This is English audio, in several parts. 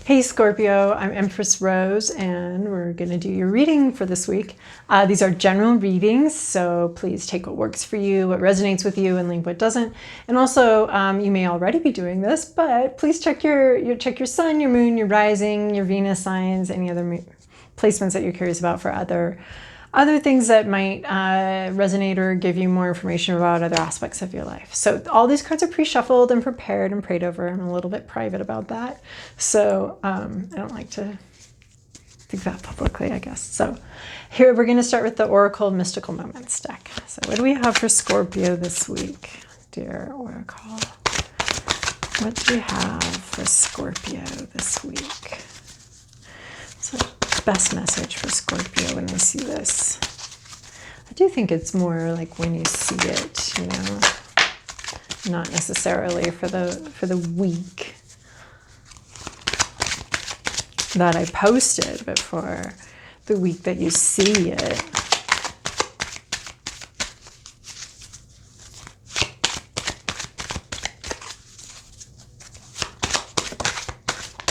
Hey Scorpio, I'm Empress Rose and we're going to do your reading for this week. These are general readings, so please take what works for you, what resonates with you, and leave what doesn't. And also, you may already be doing this, but please check your sun, your moon, your rising, your Venus signs, any other placements that you're curious about for other things that might resonate or give you more information about other aspects of your life. So all these cards are pre-shuffled and prepared and prayed over. I'm a little bit private about that. So I don't like to think that publicly, I guess. So here we're going to start with the Oracle Mystical Moments deck. So what do we have for Scorpio this week? Dear Oracle, what do we have for Scorpio this week? So best message for Scorpio when I see this. I do think it's more like when you see it, you know, not necessarily for the week that I posted, but for the week that you see it.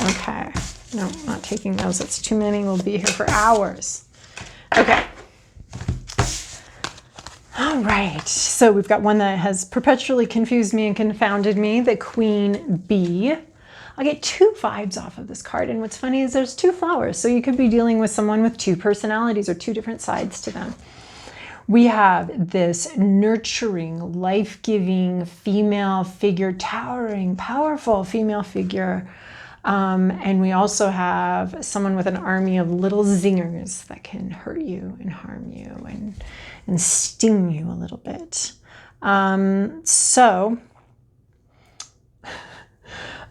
Okay. No, not taking those. That's too many. We'll be here for hours. Okay. All right. So we've got one that has perpetually confused me and confounded me, the Queen Bee. I get two vibes off of this card. And what's funny is there's two flowers. So you could be dealing with someone with two personalities or two different sides to them. We have this nurturing, life-giving female figure, towering, powerful female figure. And we also have someone with an army of little zingers that can hurt you and harm you and sting you a little bit. So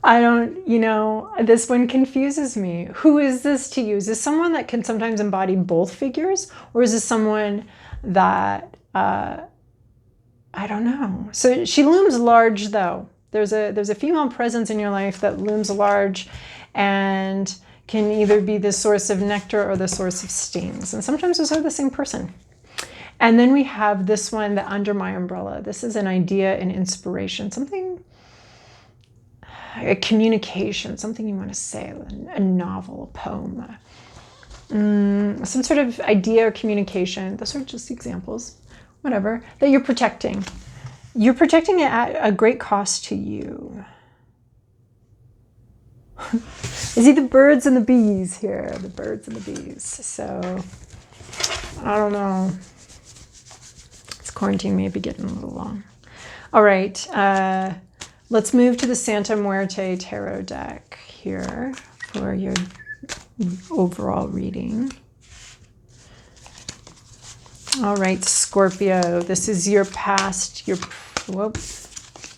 I don't, you know, this one confuses me. Who is this to you? Is this someone that can sometimes embody both figures? Or is this someone that, I don't know. So she looms large though. There's a female presence in your life that looms large and can either be the source of nectar or the source of stings. And sometimes those are the same person. And then we have this one, the Under My Umbrella. This is an idea and inspiration, something, a communication, something you want to say, a novel, a poem, some sort of idea or communication. Those are just examples, whatever, that you're protecting. You're protecting it at a great cost to you. I see the birds and the bees here, the birds and the bees. So, I don't know. This quarantine may be getting a little long. All right, let's move to the Santa Muerte Tarot deck here for your overall reading. All right, Scorpio, this is your past, whoop,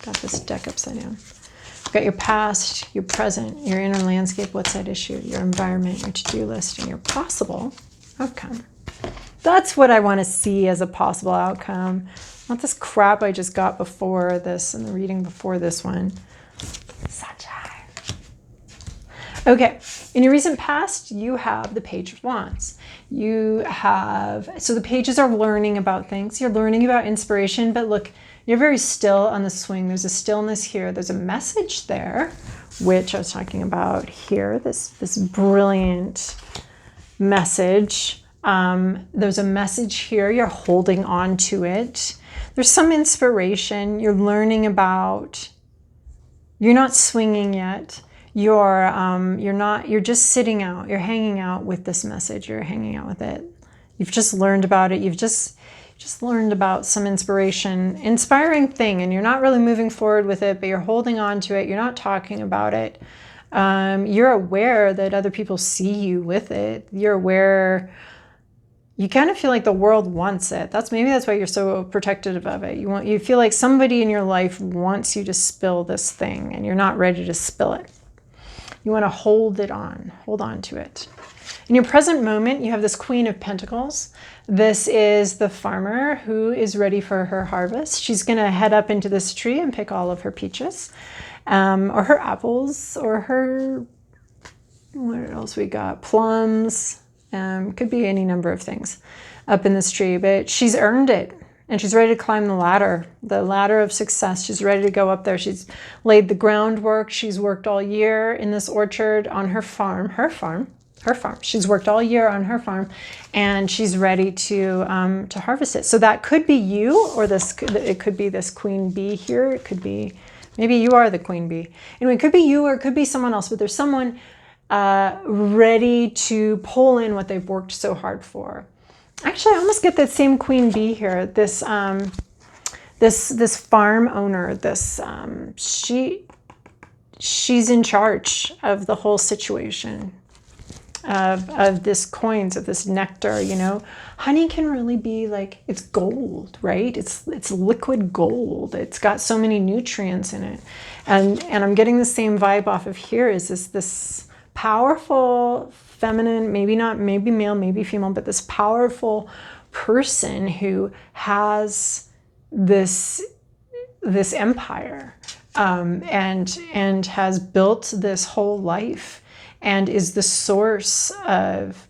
got this deck upside down. You've got your past, your present, your inner landscape, what's at issue, your environment, your to-do list, and your possible outcome. That's what I want to see as a possible outcome. Not this crap I just got before this and the reading before this one. Okay, in your recent past, you have the Page of Wands. You have, so the pages are learning about things. You're learning about inspiration, but look, you're very still on the swing. There's a stillness here. There's a message there, which I was talking about here, this brilliant message. There's a message here. You're holding on to it. There's some inspiration. You're learning about, you're not swinging yet. You're just sitting out, you're hanging out with this message, you're hanging out with it. You've just learned about it. You've just learned about some inspiring thing, and you're not really moving forward with it, but you're holding on to it. You're not talking about it. You're aware that other people see you with it. You're aware, you kind of feel like the world wants it. Maybe that's why you're so protective of it. You feel like somebody in your life wants you to spill this thing, and you're not ready to spill it. You want to hold on to it. In your present moment, you have this Queen of Pentacles. This is the farmer who is ready for her harvest. She's going to head up into this tree and pick all of her peaches, or her apples, or her, what else we got? Plums. Could be any number of things up in this tree, but she's earned it. And she's ready to climb the ladder of success. She's ready to go up there. She's laid the groundwork. She's worked all year in this orchard on her farm. She's worked all year on her farm, and she's ready to harvest it. So that could be you, or it could be this queen bee here. It could be, maybe you are the queen bee. Anyway, it could be you, or it could be someone else, but there's someone ready to pull in what they've worked so hard for. Actually, I almost get that same queen bee here. This farm owner, she's in charge of the whole situation, of this coins, of this nectar. You know, honey can really be like, it's gold, right? It's liquid gold. It's got so many nutrients in it, and I'm getting the same vibe off of here. Is this powerful feminine, maybe male, maybe female, but this powerful person who has this empire, and has built this whole life, and is the source of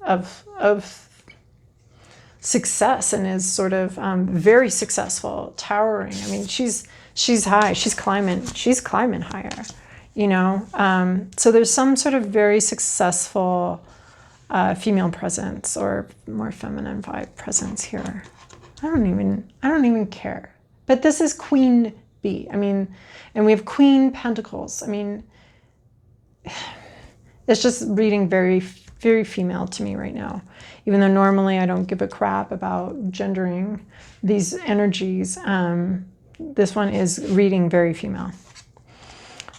success, and is sort of very successful, towering. I mean, she's high, she's climbing higher, you know. So there's some sort of very successful female presence, or more feminine vibe presence here. I don't even care. But this is Queen Bee. I mean, and we have Queen Pentacles. I mean, it's just reading very, very female to me right now. Even though normally I don't give a crap about gendering these energies, this one is reading very female.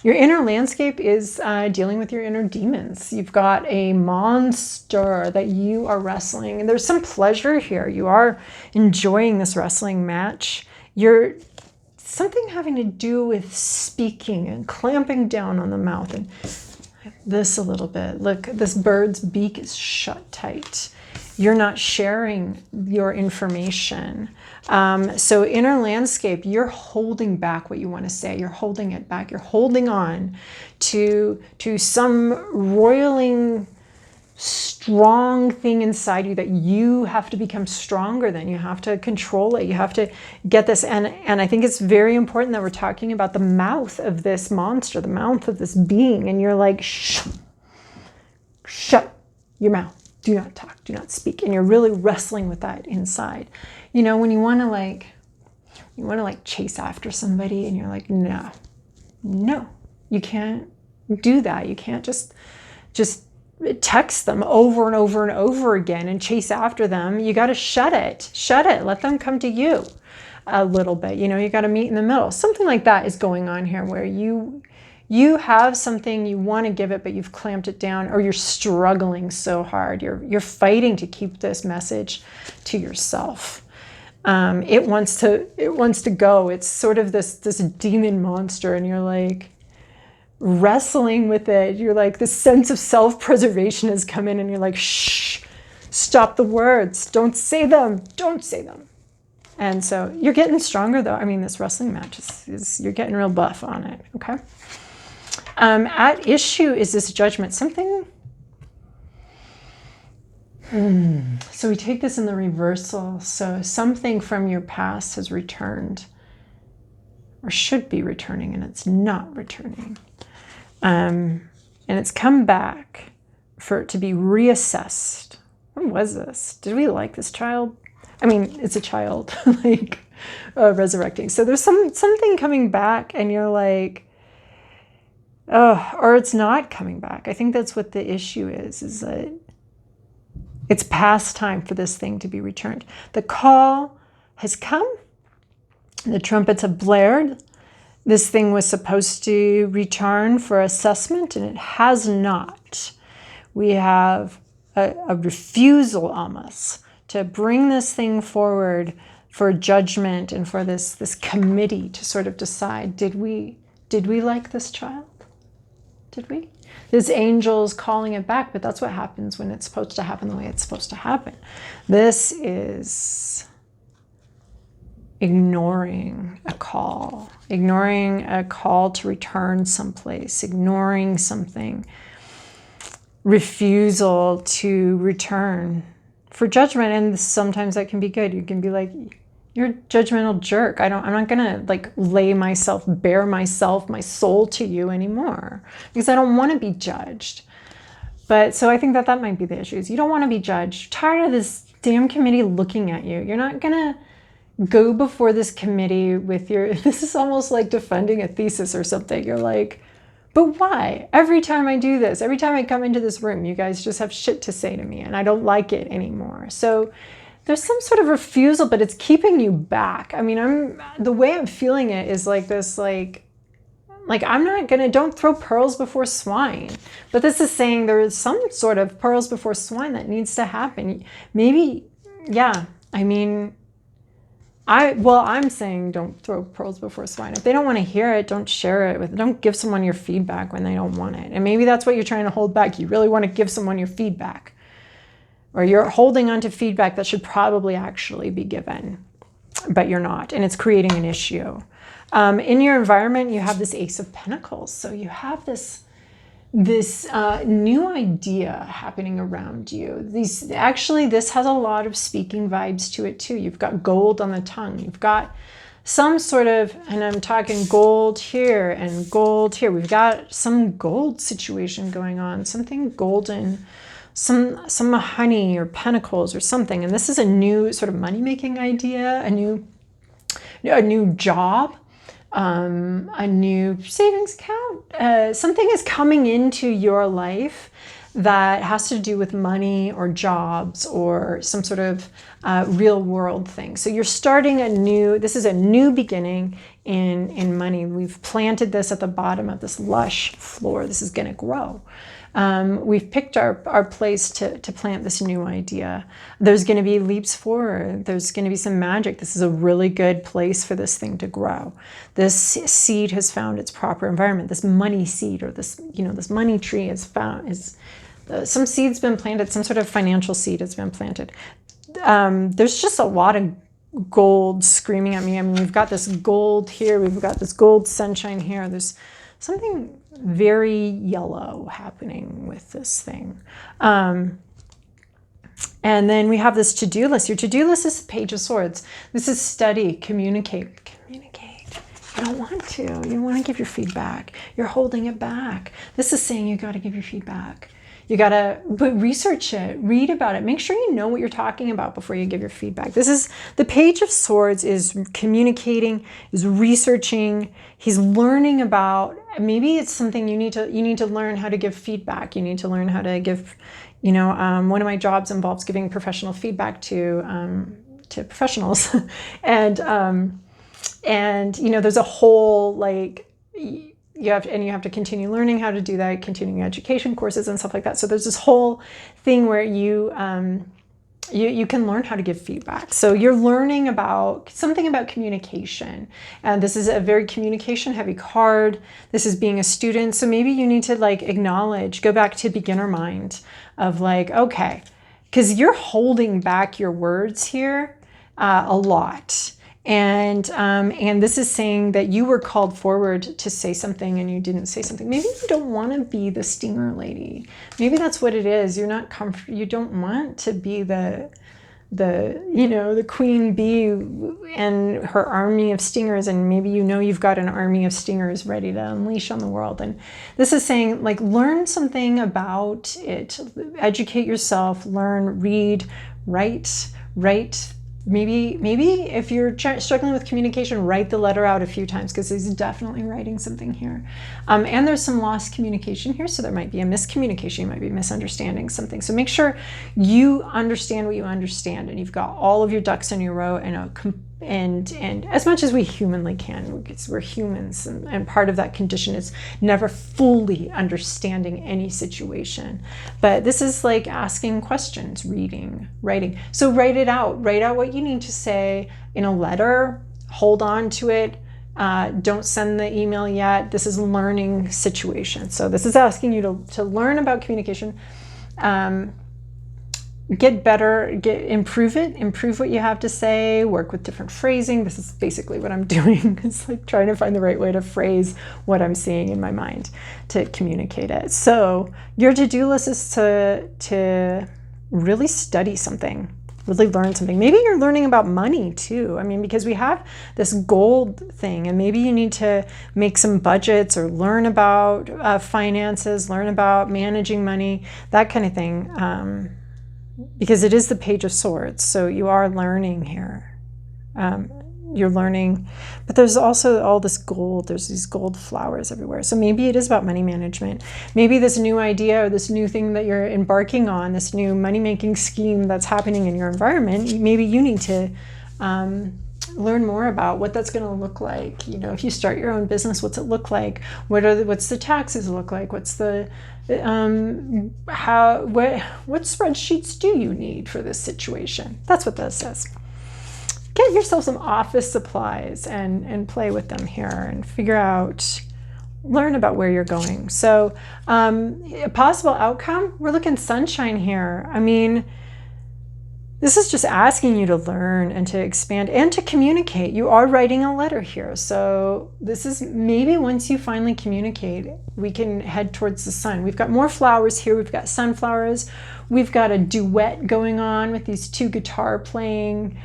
Your inner landscape is dealing with your inner demons. You've got a monster that you are wrestling, and there's some pleasure here. You are enjoying this wrestling match. You're something having to do with speaking and clamping down on the mouth, and this a little bit. Look, this bird's beak is shut tight. You're not sharing your information. So inner landscape, you're holding back what you want to say. You're holding it back. You're holding on to some roiling, strong thing inside you that you have to become stronger than. You have to control it. You have to get this. And I think it's very important that we're talking about the mouth of this monster, the mouth of this being. And you're like, shut your mouth. Do not talk, do not speak. And you're really wrestling with that inside. You know, when you want to like chase after somebody, and you're like, no, you can't do that. You can't just text them over and over and over again and chase after them. You got to shut it. Let them come to you a little bit. You know, you got to meet in the middle. Something like that is going on here, where you have something, you want to give it, but you've clamped it down, or you're struggling so hard. You're fighting to keep this message to yourself. It wants to go. It's sort of this demon monster, and you're like wrestling with it. You're like, this sense of self-preservation has come in, and you're like, shh, stop the words. Don't say them. And so you're getting stronger, though. I mean, this wrestling match is you're getting real buff on it, okay? At issue is this judgment. Something... So we take this in the reversal. So something from your past has returned, or should be returning, and it's not returning. And it's come back for it to be reassessed. What was this? Did we like this child? I mean, it's a child, like resurrecting. So there's something coming back, and you're like, oh, or it's not coming back. I think that's what the issue is that it's past time for this thing to be returned. The call has come. The trumpets have blared. This thing was supposed to return for assessment, and it has not. We have a refusal almost to bring this thing forward for judgment, and for this committee to sort of decide, did we like this child? Did we? There's angels calling it back, but that's what happens when it's supposed to happen the way it's supposed to happen. This is ignoring a call to return someplace, ignoring something, refusal to return for judgment. And sometimes that can be good. You can be like, you're a judgmental jerk. I'm not gonna like bare myself, my soul to you anymore, because I don't want to be judged. But so I think that might be the issue, is you don't want to be judged. You're tired of this damn committee looking at you. You're not gonna go before this committee with this is almost like defending a thesis or something. You're like, but why? Every time I do this, every time I come into this room, you guys just have shit to say to me and I don't like it anymore. So there's some sort of refusal, but it's keeping you back. I mean, the way I'm feeling it is like this, like don't throw pearls before swine. But this is saying there is some sort of pearls before swine that needs to happen. Maybe, yeah, I mean, I'm saying don't throw pearls before swine. If they don't want to hear it, don't share it don't give someone your feedback when they don't want it. And maybe that's what you're trying to hold back. You really want to give someone your feedback, or you're holding on to feedback that should probably actually be given, but you're not. And it's creating an issue. In your environment, you have this Ace of Pentacles. So you have this new idea happening around you. This has a lot of speaking vibes to it too. You've got gold on the tongue. You've got some sort of, and I'm talking gold here and gold here. We've got some gold situation going on, something golden, some honey or pentacles or something. And this is a new sort of money-making idea, a new job, a new savings account. Something is coming into your life that has to do with money or jobs or some sort of real world thing. So you're starting this is a new beginning in money. We've planted this at the bottom of this lush floor. This is going to grow. We've picked our place to plant this new idea. There's going to be leaps forward. There's going to be some magic. This is a really good place for this thing to grow. This seed has found its proper environment. This money seed, or this money tree some seed's been planted. Some sort of financial seed has been planted. There's just a lot of gold screaming at me. I mean, we've got this gold here. We've got this gold sunshine here. There's something very yellow happening with this thing. And then we have this to-do list. Your to-do list is the Page of Swords. This is study, communicate. You don't want to. You don't want to give your feedback. You're holding it back. This is saying you got to give your feedback. You got to research it, read about it. Make sure you know what you're talking about before you give your feedback. This is the Page of Swords, is communicating, is researching. He's learning about, maybe it's something you need to learn how to give feedback. You need to learn how to give, one of my jobs involves giving professional feedback to professionals. and there's a whole, like, you have to continue learning how to do that, continuing education courses and stuff like that. So there's this whole thing where you can learn how to give feedback. So you're learning about something about communication. And this is a very communication heavy card. This is being a student. So maybe you need to go back to beginner mind of okay, because you're holding back your words here a lot. And this is saying that you were called forward to say something and you didn't say something. Maybe you don't want to be the stinger lady. Maybe that's what it is. You're not comfortable. You don't want to be the queen bee and her army of stingers. And maybe you've got an army of stingers ready to unleash on the world. And this is saying, learn something about it. Educate yourself. Learn, read, write. Maybe if you're struggling with communication, write the letter out a few times, because he's definitely writing something here. And there's some lost communication here, so there might be a miscommunication. You might be misunderstanding something. So make sure you understand what you understand, and you've got all of your ducks in your row, and as much as we humanly can, because we're humans, and part of that condition is never fully understanding any situation. But this is like asking questions, reading, writing. So write it out. Write out what you need to say in a letter. Hold on to it. Don't send the email yet. This is a learning situation. So this is asking you to learn about communication. Get better, improve what you have to say, work with different phrasing. This is basically what I'm doing. It's like trying to find the right way to phrase what I'm seeing in my mind to communicate it. So your to-do list is to really study something. really learn something. Maybe you're learning about money too. I mean, because we have this gold thing, and maybe you need to make some budgets or learn about finances, learn about managing money, that kind of thing. Because it is the Page of Swords, so you are learning here. You're learning, but there's also all this gold. There's these gold flowers everywhere. So maybe it is about money management. Maybe this new idea or this new thing that you're embarking on, this new money-making scheme that's happening in your environment, maybe you need to learn more about what that's going to look like. You know, if you start your own business, what's it look like? What's the taxes look like? What's the what spreadsheets do you need for this situation? That's what this says. Get yourself some office supplies and play with them here and figure out, learn about where you're going. So a possible outcome, we're looking sunshine here. I mean, this is just asking you to learn and to expand and to communicate. You are writing a letter here. So this is maybe once you finally communicate, we can head towards the sun. We've got more flowers here. We've got sunflowers. We've got a duet going on with these two guitar playing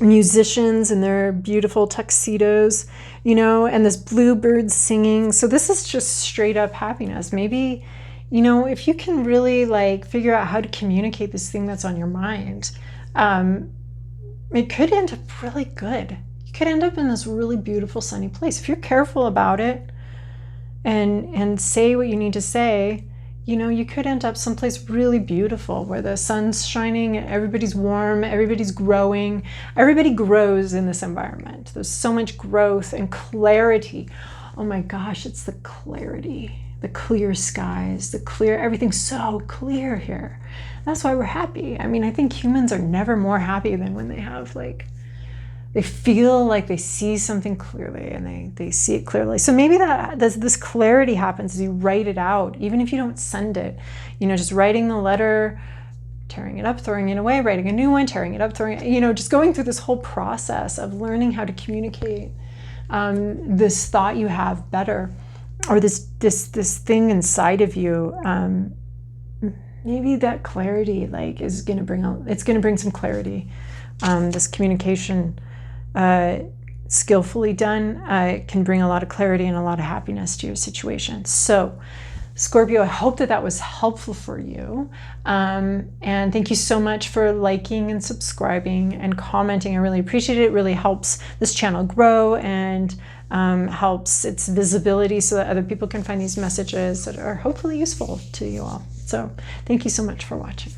musicians in their beautiful tuxedos, you know, and this bluebird singing. So this is just straight up happiness. Maybe, you know, if you can really like figure out how to communicate this thing that's on your mind, it could end up really good. You could end up in this really beautiful sunny place. If you're careful about it and say what you need to say, you know, you could end up someplace really beautiful where the sun's shining, everybody's warm, everybody's growing. Everybody grows in this environment. There's so much growth and clarity. Oh my gosh, it's the clarity, the clear skies, the clear, everything's so clear here. That's why we're happy. I mean, I think humans are never more happy than when they have like, they feel like they see something clearly and they see it clearly. So maybe that this clarity happens as you write it out, even if you don't send it, you know, just writing the letter, tearing it up, throwing it away, writing a new one, tearing it up, throwing it, you know, just going through this whole process of learning how to communicate this thought you have better, or this thing inside of you. Maybe that clarity like is going to bring some clarity. This communication skillfully done can bring a lot of clarity and a lot of happiness to your situation. So Scorpio, I hope that was helpful for you. And thank you so much for liking and subscribing and commenting. I really appreciate it. It really helps this channel grow and helps its visibility so that other people can find these messages that are hopefully useful to you all. So thank you so much for watching.